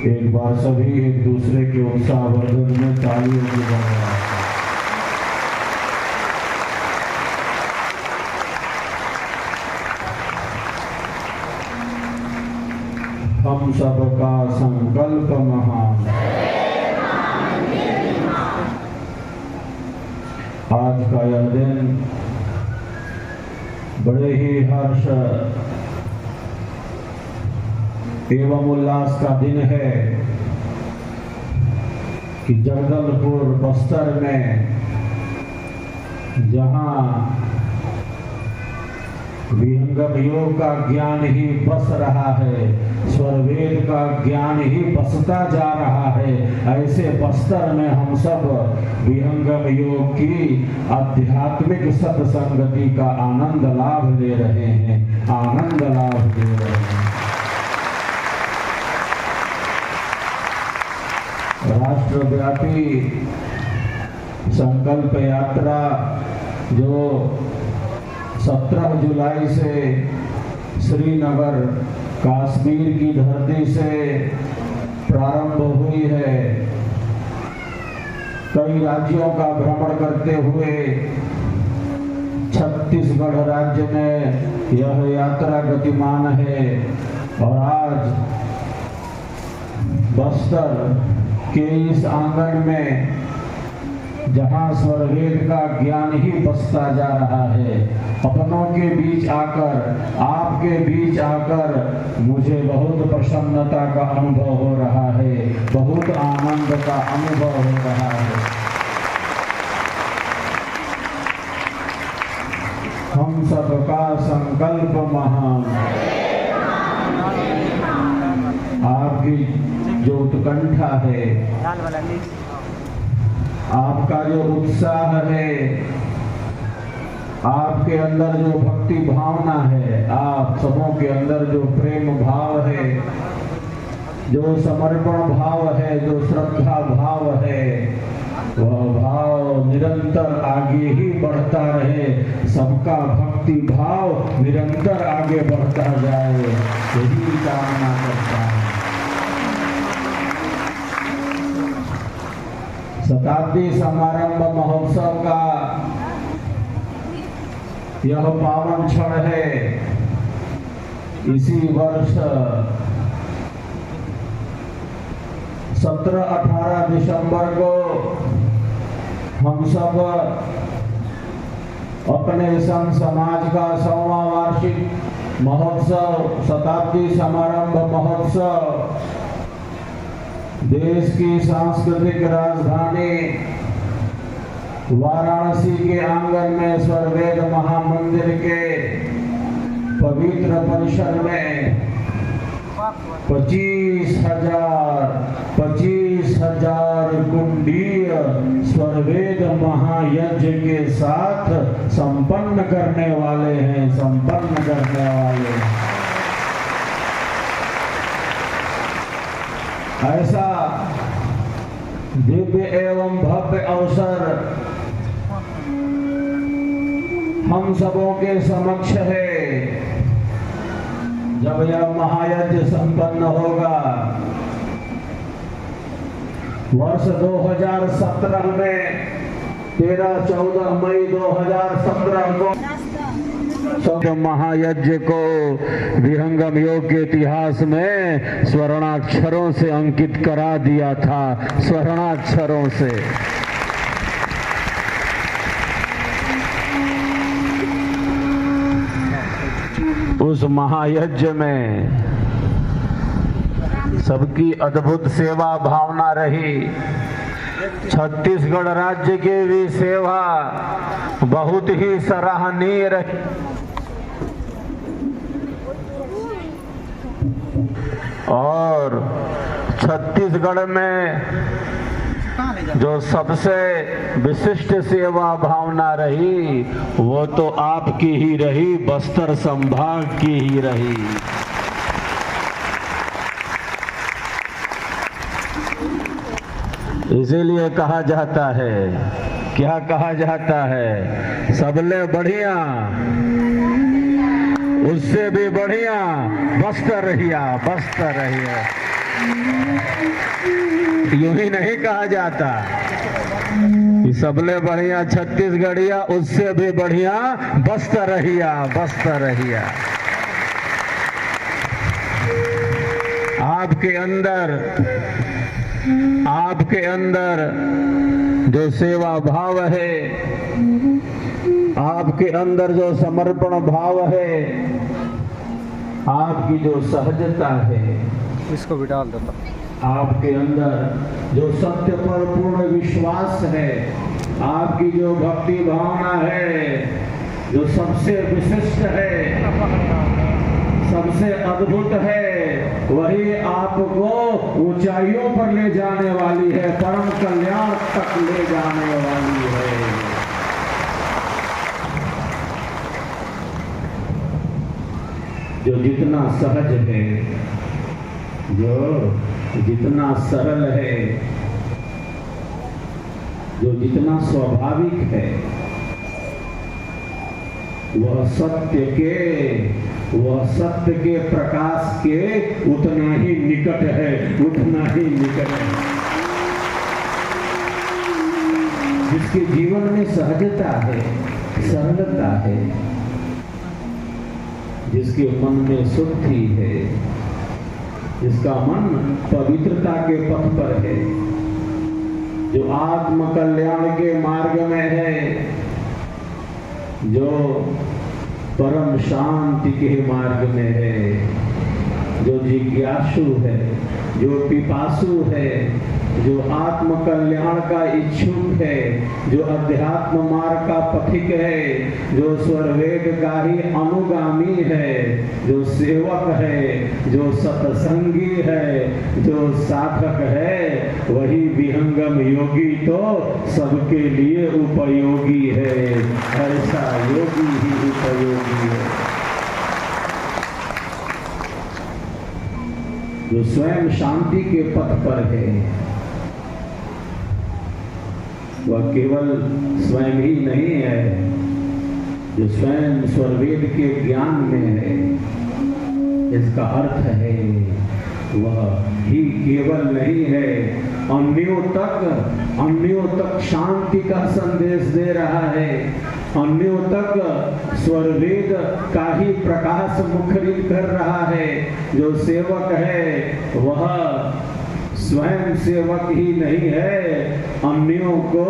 एक बार सभी एक दूसरे के उत्साहवर्धन में तालियों की बजाएं। हम सबका संकल्प महान। आज का यह दिन बड़े ही हर्ष एवं उल्लास का दिन है कि जगदलपुर बस्तर में जहां विहंगम योग का ज्ञान ही बस रहा है, स्वरवेद का ज्ञान ही बसता जा रहा है, ऐसे बस्तर में हम सब विहंगम योग की आध्यात्मिक सत्संगति का आनंद लाभ ले रहे हैं, आनंद लाभ ले रहे हैं। राष्ट्रव्यापी संकल्प यात्रा जो 17 जुलाई से श्रीनगर कश्मीर की धरती से प्रारंभ हुई है, कई राज्यों का भ्रमण करते हुए छत्तीसगढ़ राज्य में यह यात्रा गतिमान है और आज बस्तर के इस आंगन में जहां स्वरवेद का ज्ञान ही बसता जा रहा है, अपनों के बीच आकर, आपके बीच आकर मुझे बहुत प्रसन्नता का अनुभव हो रहा है, बहुत आनंद का अनुभव हो रहा है। हम सबका संकल्प महान। आपकी जो उत्कंठा है, आपका जो उत्साह है, आपके अंदर जो भक्ति भावना है, आप सबों के अंदर जो प्रेम भाव है, जो समर्पण भाव है, जो श्रद्धा भाव है, वह भाव निरंतर आगे ही बढ़ता रहे, सबका भक्ति भाव निरंतर आगे बढ़ता जाए, यही कामना करता है। शताब्दी समारंभ महोत्सव का यह पावन क्षण है। इसी वर्ष 17-18 दिसंबर को हम सब अपने संत समाज का 100वां वार्षिक महोत्सव, शताब्दी समारंभ महोत्सव, देश की सांस्कृतिक राजधानी वाराणसी के आंगन में स्वर्वेद महामंदिर के पवित्र परिसर में 25,000 कुंडीय स्वर्वेद महायज्ञ के साथ संपन्न करने वाले हैं। ऐसा दिव्य एवं भव्य अवसर हम सबों के समक्ष है। जब यह महायज्ञ संपन्न होगा, वर्ष 2017 में 13-14 मई 2017 को महायज्ञ को विहंगम योग के इतिहास में स्वर्णाक्षरों से अंकित करा दिया था, स्वर्णाक्षरों से। उस महायज्ञ में सबकी अद्भुत सेवा भावना रही। छत्तीसगढ़ राज्य की भी सेवा बहुत ही सराहनीय रही। और छत्तीसगढ़ में जो सबसे विशिष्ट सेवा भावना रही, वो तो आपकी ही रही, बस्तर संभाग की ही रही। इसीलिए कहा जाता है, क्या कहा जाता है, सबले बढ़िया उससे भी बढ़िया बस्तर रहिया, बस्तर रहिया। यूं ही नहीं कहा जाता कि सबले बढ़िया छत्तीसगढ़िया, उससे भी बढ़िया बस्तर रहिया, बस्तर रहिया। आपके अंदर जो सेवा भाव है, आपके अंदर जो समर्पण भाव है, आपकी जो सहजता है, इसको भी डाल देता, आपके अंदर जो सत्य पर पूर्ण विश्वास है, आपकी जो भक्ति भावना है, जो सबसे विशिष्ट है, सबसे अद्भुत है, वही आपको ऊंचाइयों पर ले जाने वाली है, परम कल्याण तक ले जाने वाली है। जो जितना सहज है, जो जितना सरल है, जो जितना स्वाभाविक है, वह सत्य के प्रकाश के उतना ही निकट है, उतना ही निकट है। जिसके जीवन में सहजता है, सरलता है, जिसके मन में शुद्धि है, जिसका मन पवित्रता के पथ पर है, जो आत्म कल्याण के मार्ग में है, जो परम शांति के मार्ग में है, जो जिज्ञासु है, जो पिपासु है, जो आत्म कल्याण का इच्छुक है, जो अध्यात्म मार्ग का पथिक है, जो स्वरवेद का ही अनुगामी है, जो सेवक है, जो सत्संगी है, जो साधक है, वही विहंगम योगी तो सबके लिए उपयोगी है। ऐसा योगी ही उपयोगी है। जो स्वयं शांति के पथ पर है, वह केवल स्वयं ही नहीं है, जो स्वयं स्वरवेद के ज्ञान में है। इसका अर्थ है वह ही केवल नहीं है, अन्यों तक शांति का संदेश दे रहा है, अन्यों तक स्वरवेद का ही प्रकाश मुखरित कर रहा है। जो सेवक है वह स्वयं सेवक ही नहीं है, अन्यों को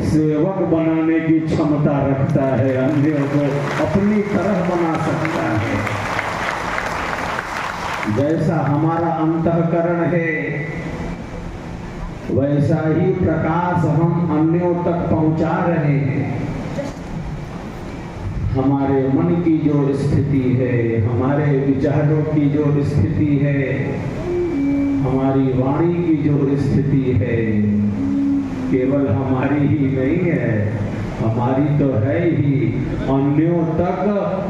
सेवक बनाने की क्षमता रखता है, अन्यों को अपनी तरह बना सकता है। जैसा हमारा अंतःकरण है वैसा ही प्रकाश हम अन्यों तक पहुंचा रहे हैं। हमारे मन की जो स्थिति है, हमारे विचारों की जो स्थिति है, हमारी वाणी की जो स्थिति है, केवल हमारी ही नहीं है, हमारी तो है ही, अन्यों तक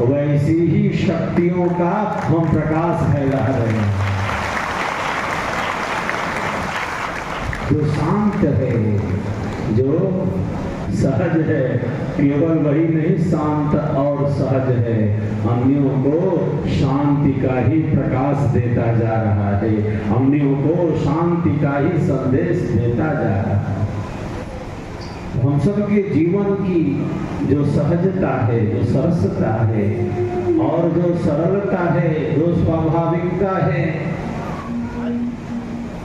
वैसी ही शक्तियों का हम प्रकाश फैला रहे हैं। जो शांत है, जो सहज है, केवल वही नहीं शांत और सहज है, अन्यों को शांति का ही प्रकाश देता जा रहा है, अन्यों को शांति का ही संदेश देता जा रहा है। हम सबके जीवन की जो सहजता है, जो सरसता है और जो सरलता है, जो स्वाभाविकता है,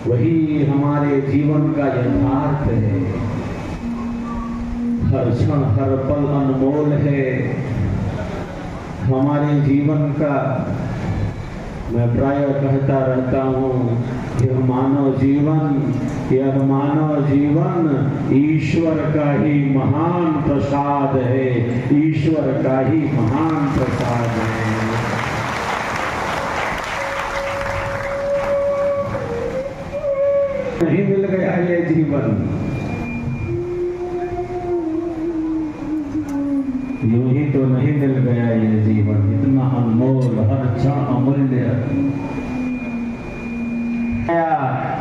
वही हमारे जीवन का यथार्थ है। हर क्षण हर पल अनमोल है हमारे जीवन का। मैं प्रायः कहता रहता हूँ, यह मानव जीवन ईश्वर का ही महान प्रसाद है, ईश्वर का ही महान प्रसाद है। नहीं मिल गया ये जीवन, यूं ही तो नहीं मिल गया ये जीवन, इतना अनमोल, हर क्षण अमूल्य,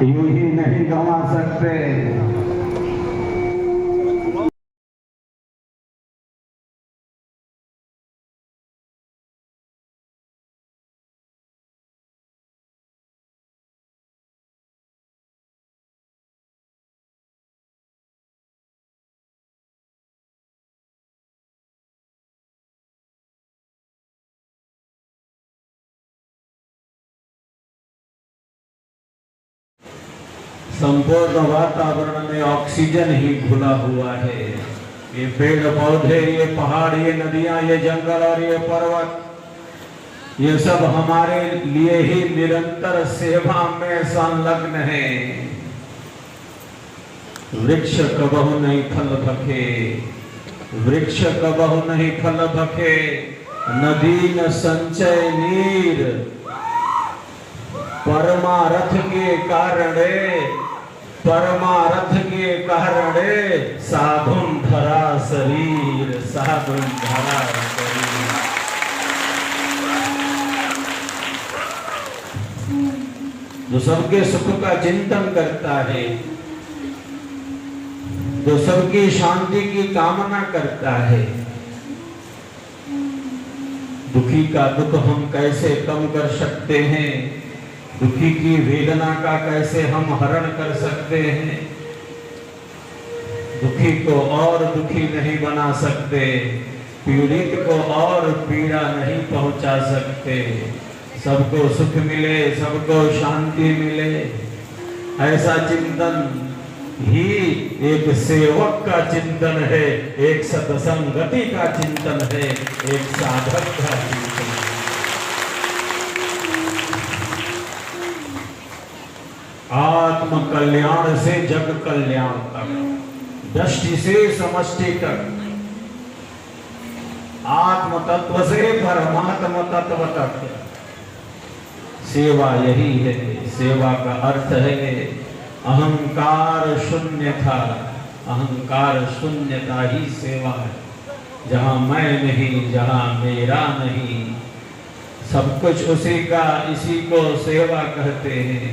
यूं ही नहीं गंवा सकते। संपूर्ण वातावरण में ऑक्सीजन ही घुला हुआ है। ये पेड़ पौधे, ये पहाड़, ये नदियां, ये जंगल और ये पर्वत, ये सब हमारे लिए ही निरंतर सेवा में संलग्न है। वृक्ष कबहु नहीं फल भखे, वृक्ष कबहु नहीं फल भखे, नदी न संचय नीर, परमारथ के कारणे साधुन धरा शरीर, साधुन धरा शरीर। जो सबके सुख का चिंतन करता है, जो सबकी शांति की कामना करता है, दुखी का दुख हम कैसे कम कर सकते हैं, दुखी की वेदना का कैसे हम हरण कर सकते हैं, दुखी को और दुखी नहीं बना सकते, पीड़ित को और पीड़ा नहीं पहुंचा सकते, सबको सुख मिले, सबको शांति मिले, ऐसा चिंतन ही एक सेवक का चिंतन है, एक सत्संगति का चिंतन है, एक साधक का चिंतन है। आत्म कल्याण से जग कल्याण तक, दृष्टि से समष्टि तक, आत्म तत्व से परमात्म तत्व तक सेवा यही है। सेवा का अर्थ है अहंकार शून्यता, अहंकार शून्यता ही सेवा है। जहां मैं नहीं, जहां मेरा नहीं, सब कुछ उसी का, इसी को सेवा कहते हैं।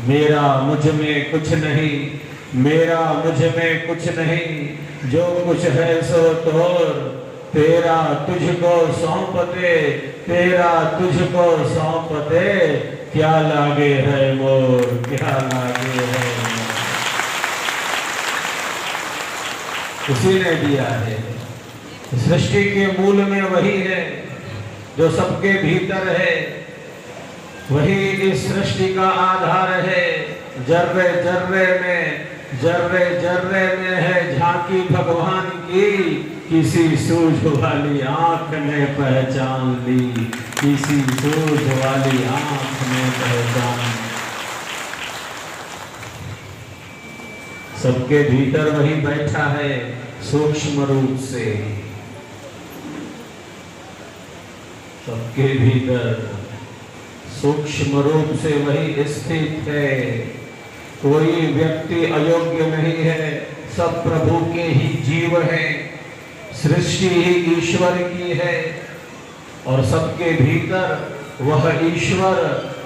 मेरा मुझ में कुछ नहीं, मेरा मुझ में कुछ नहीं, जो कुछ है सो तोर, तेरा तुझको सौंपते, तेरा तुझको सौंपते, क्या लागे है मोर, क्या लागे है मोर। उसी ने दिया है। सृष्टि के मूल में वही है जो सबके भीतर है, वही इस सृष्टि का आधार है। जर्रे जर्रे में, जर्रे जर्रे में है झांकी भगवान की, किसी सूझ वाली आंख ने पहचान ली, किसी सूझ वाली आंख ने पहचान ली। सबके भीतर वही बैठा है सूक्ष्म रूप से, सबके भीतर सूक्ष्म रूप से वही स्थित है। कोई व्यक्ति अयोग्य नहीं है, सब प्रभु के ही जीव हैं। सृष्टि ही ईश्वर की है और सबके भीतर वह ईश्वर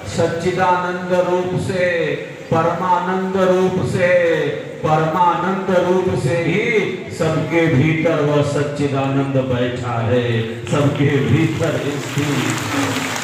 सच्चिदानंद रूप से, परमानंद रूप से, परमानंद रूप से ही सबके भीतर वह सच्चिदानंद बैठा है, सबके भीतर स्थित।